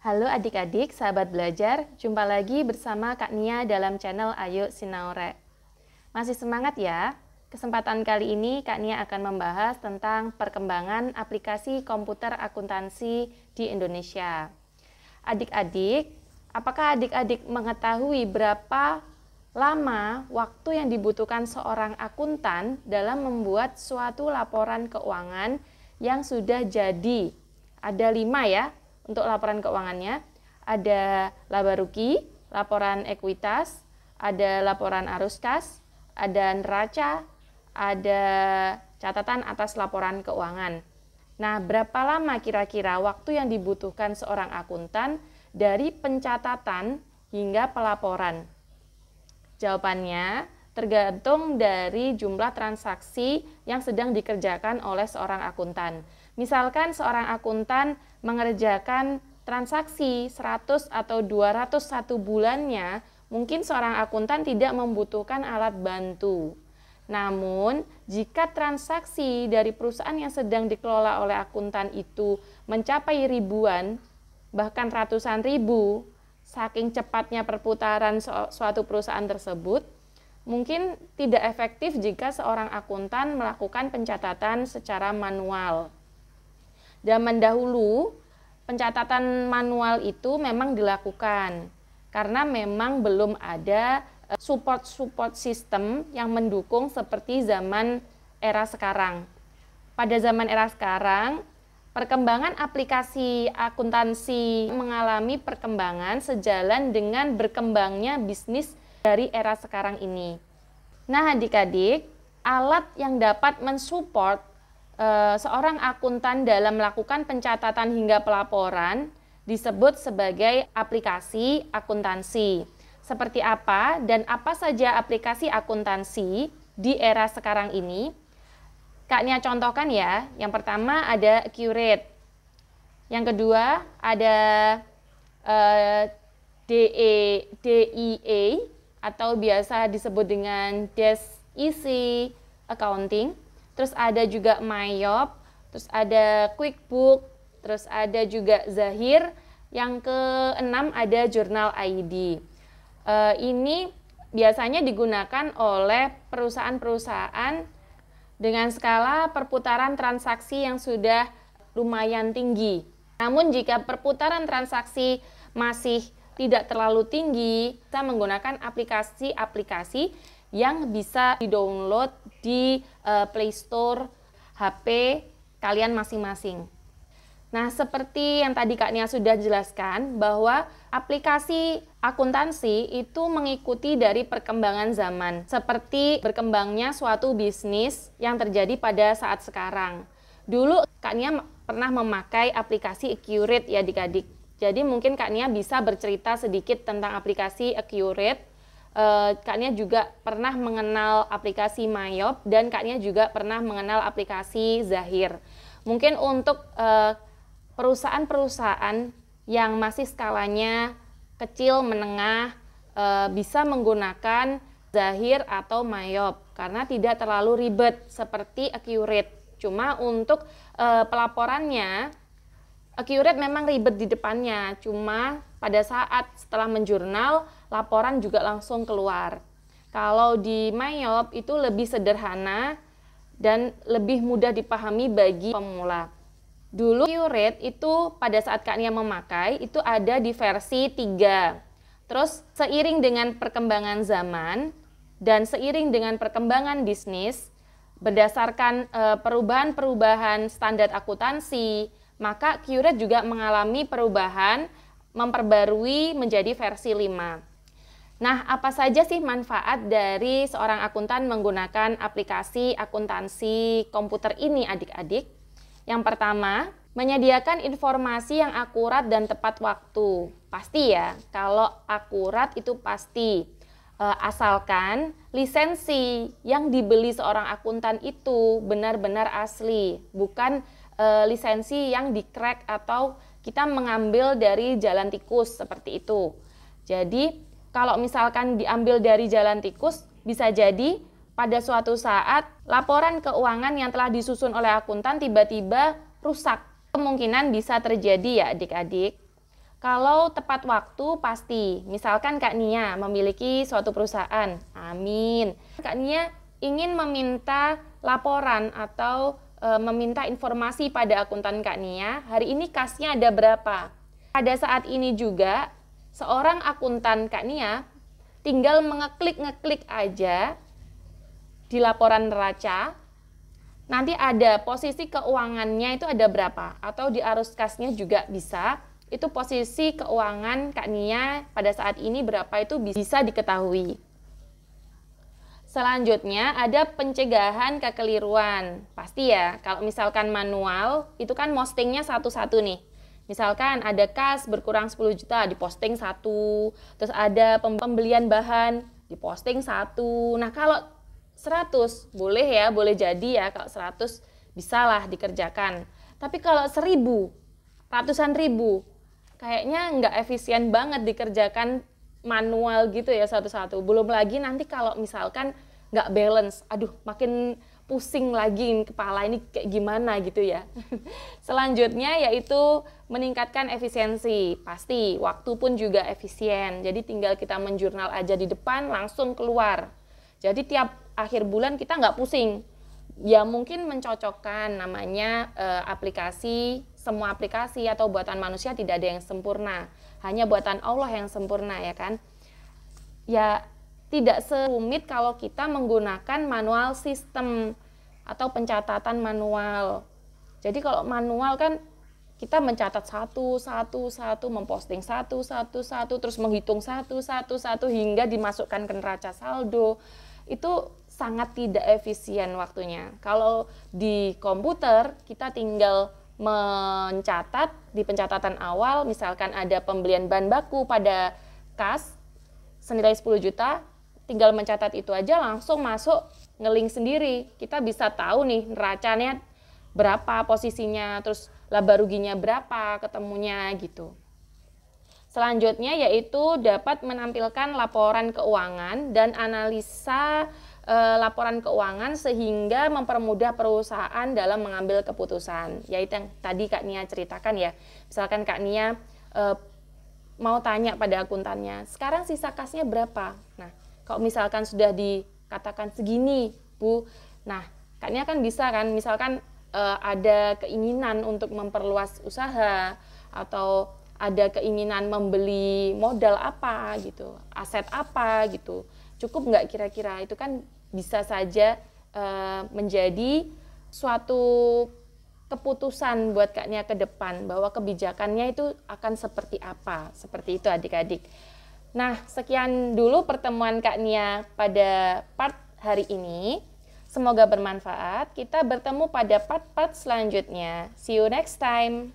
Halo adik-adik, sahabat belajar, jumpa lagi bersama Kak Nia dalam channel Ayo Sinaore. Masih semangat ya? Kesempatan kali ini Kak Nia akan membahas tentang perkembangan aplikasi komputer akuntansi di Indonesia. Adik-adik, apakah adik-adik mengetahui berapa lama waktu yang dibutuhkan seorang akuntan dalam membuat suatu laporan keuangan yang sudah jadi? Ada 5 ya. Untuk laporan keuangannya, ada laba rugi, laporan ekuitas, ada laporan arus kas, ada neraca, ada catatan atas laporan keuangan. Nah, berapa lama kira-kira waktu yang dibutuhkan seorang akuntan dari pencatatan hingga pelaporan? Jawabannya tergantung dari jumlah transaksi yang sedang dikerjakan oleh seorang akuntan. Misalkan seorang akuntan mengerjakan transaksi 100 atau 201 bulannya, mungkin seorang akuntan tidak membutuhkan alat bantu. Namun, jika transaksi dari perusahaan yang sedang dikelola oleh akuntan itu mencapai ribuan, bahkan ratusan ribu, saking cepatnya perputaran suatu perusahaan tersebut, mungkin tidak efektif jika seorang akuntan melakukan pencatatan secara manual. Zaman dahulu, pencatatan manual itu memang dilakukan karena memang belum ada support sistem yang mendukung seperti zaman era sekarang. Pada zaman era sekarang, perkembangan aplikasi akuntansi mengalami perkembangan sejalan dengan berkembangnya bisnis dari era sekarang ini. Nah, adik-adik, alat yang dapat mensupport seorang akuntan dalam melakukan pencatatan hingga pelaporan disebut sebagai aplikasi akuntansi. Seperti apa dan apa saja aplikasi akuntansi di era sekarang ini? Kak Nia contohkan ya. Yang pertama ada Accurate. Yang kedua ada DIA atau biasa disebut dengan Desk Easy Accounting. Terus ada juga Myop, terus ada QuickBook, terus ada juga Zahir. Yang keenam ada Journal ID. Ini biasanya digunakan oleh perusahaan-perusahaan dengan skala perputaran transaksi yang sudah lumayan tinggi. Namun jika perputaran transaksi masih tidak terlalu tinggi, kita menggunakan aplikasi-aplikasi yang bisa di-download di Play Store HP kalian masing-masing. Nah, seperti yang tadi Kak Nia sudah jelaskan bahwa aplikasi akuntansi itu mengikuti dari perkembangan zaman, seperti berkembangnya suatu bisnis yang terjadi pada saat sekarang. Dulu Kak Nia pernah memakai aplikasi Accurate ya adik-adik. Jadi mungkin Kak Nia bisa bercerita sedikit tentang aplikasi Accurate. Kak Nia juga pernah mengenal aplikasi Myop dan Kak Nia juga pernah mengenal aplikasi Zahir. Mungkin untuk perusahaan-perusahaan yang masih skalanya kecil menengah bisa menggunakan Zahir atau Myop karena tidak terlalu ribet seperti Accurate. Cuma untuk pelaporannya Accurate memang ribet di depannya, cuma pada saat setelah menjurnal, laporan juga langsung keluar. Kalau di Myop itu lebih sederhana dan lebih mudah dipahami bagi pemula. Dulu Accurate itu pada saat Kak Nia memakai, itu ada di versi 3. Terus seiring dengan perkembangan zaman dan seiring dengan perkembangan bisnis, berdasarkan perubahan-perubahan standar akuntansi, maka Accurate juga mengalami perubahan, memperbarui menjadi versi 5. Nah, apa saja sih manfaat dari seorang akuntan menggunakan aplikasi akuntansi komputer ini adik-adik? Yang pertama, menyediakan informasi yang akurat dan tepat waktu. Pasti ya, kalau akurat itu pasti. Asalkan lisensi yang dibeli seorang akuntan itu benar-benar asli, bukan lisensi yang di-crack atau kita mengambil dari jalan tikus seperti itu. Jadi kalau misalkan diambil dari jalan tikus, bisa jadi pada suatu saat laporan keuangan yang telah disusun oleh akuntan tiba-tiba rusak. Kemungkinan bisa terjadi ya adik-adik. Kalau tepat waktu pasti, misalkan Kak Nia memiliki suatu perusahaan, amin. Kak Nia ingin meminta laporan atau meminta informasi pada akuntan Kak Nia, hari ini kasnya ada berapa. Pada saat ini juga, seorang akuntan Kak Nia tinggal ngeklik aja di laporan neraca, nanti ada posisi keuangannya itu ada berapa, atau di arus kasnya juga bisa. Itu posisi keuangan Kak Nia pada saat ini berapa itu bisa diketahui. Selanjutnya ada pencegahan kekeliruan. Pasti ya, kalau misalkan manual itu kan postingnya satu-satu nih. Misalkan ada kas berkurang 10 juta diposting satu, terus ada pembelian bahan diposting satu. Nah kalau 100 boleh ya, boleh jadi ya, kalau 100 bisalah dikerjakan. Tapi kalau 1000, ratusan ribu, kayaknya nggak efisien banget dikerjakan manual gitu ya satu-satu. Belum lagi nanti kalau misalkan nggak balance, aduh makin pusing lagi kepala ini kayak gimana gitu ya. Selanjutnya yaitu meningkatkan efisiensi. Pasti waktu pun juga efisien. Jadi tinggal kita menjurnal aja di depan langsung keluar. Jadi tiap akhir bulan kita nggak pusing. Ya mungkin mencocokkan namanya aplikasi. Semua aplikasi atau buatan manusia tidak ada yang sempurna, hanya buatan Allah yang sempurna ya kan. Ya tidak serumit kalau kita menggunakan manual sistem atau pencatatan manual. Jadi kalau manual kan kita mencatat satu, memposting satu, terus menghitung satu hingga dimasukkan ke neraca saldo. Itu sangat tidak efisien waktunya. Kalau di komputer kita tinggal mencatat di pencatatan awal, misalkan ada pembelian bahan baku pada kas senilai 10 juta, tinggal mencatat itu aja langsung masuk ngeling sendiri. Kita bisa tahu nih neracanya berapa posisinya, terus laba ruginya berapa ketemunya gitu. Selanjutnya yaitu dapat menampilkan laporan keuangan dan analisa laporan keuangan sehingga mempermudah perusahaan dalam mengambil keputusan. Yaitu yang tadi Kak Nia ceritakan ya. Misalkan Kak Nia mau tanya pada akuntannya, sekarang sisa kasnya berapa? Nah, kalau misalkan sudah dikatakan segini, Bu. Nah, Kak Nia kan bisa kan, misalkan ada keinginan untuk memperluas usaha atau ada keinginan membeli modal apa gitu, aset apa gitu. Cukup nggak kira-kira? Itu kan bisa saja menjadi suatu keputusan buat Kak Nia ke depan bahwa kebijakannya itu akan seperti apa. Seperti itu adik-adik. Nah, sekian dulu pertemuan Kak Nia pada part hari ini. Semoga bermanfaat. Kita bertemu pada part-part selanjutnya. See you next time.